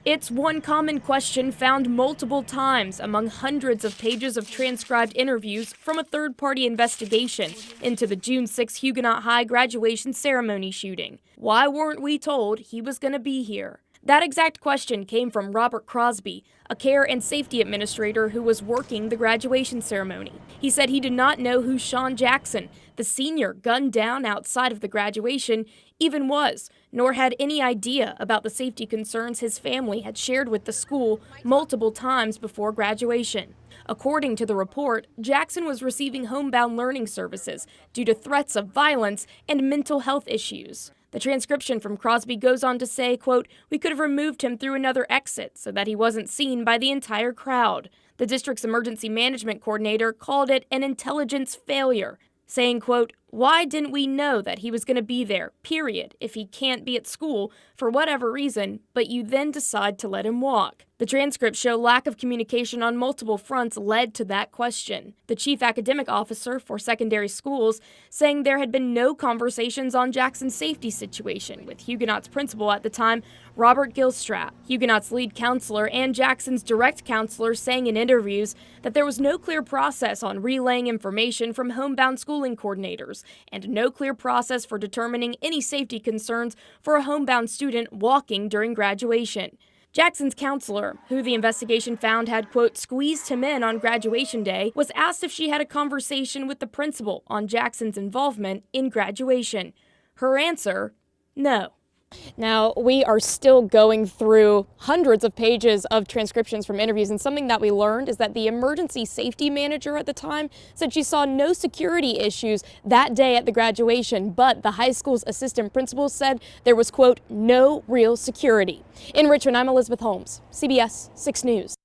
It's one common question found multiple times among hundreds of pages of transcribed interviews from a third-party investigation into the June 6 Huguenot High graduation ceremony shooting. Why weren't we told he was going to be here? That exact question came from Robert Crosby, a care and safety administrator who was working the graduation ceremony. He said he did not know who Sean Jackson, the senior gunned down outside of the graduation, even was, nor had any idea about the safety concerns his family had shared with the school multiple times before graduation. According to the report, Jackson was receiving homebound learning services due to threats of violence and mental health issues. The transcription from Crosby goes on to say, quote, "We could have removed him through another exit so that he wasn't seen by the entire crowd." The district's emergency management coordinator called it an intelligence failure, saying, quote, "Why didn't we know that he was going to be there, period, if he can't be at school for whatever reason, but you then decide to let him walk?" The transcripts show lack of communication on multiple fronts led to that question. The chief academic officer for secondary schools saying there had been no conversations on Jackson's safety situation with Huguenot's principal at the time, Robert Gilstrap. Huguenot's lead counselor and Jackson's direct counselor saying in interviews that there was no clear process on relaying information from homebound schooling coordinators and no clear process for determining any safety concerns for a homebound student walking during graduation. Jackson's counselor, who the investigation found had, quote, squeezed him in on graduation day, was asked if she had a conversation with the principal on Jackson's involvement in graduation. Her answer, no. Now, we are still going through hundreds of pages of transcriptions from interviews, and something that we learned is that the emergency safety manager at the time said she saw no security issues that day at the graduation, but the high school's assistant principal said there was, quote, no real security. In Richmond, I'm Elizabeth Holmes, CBS 6 News.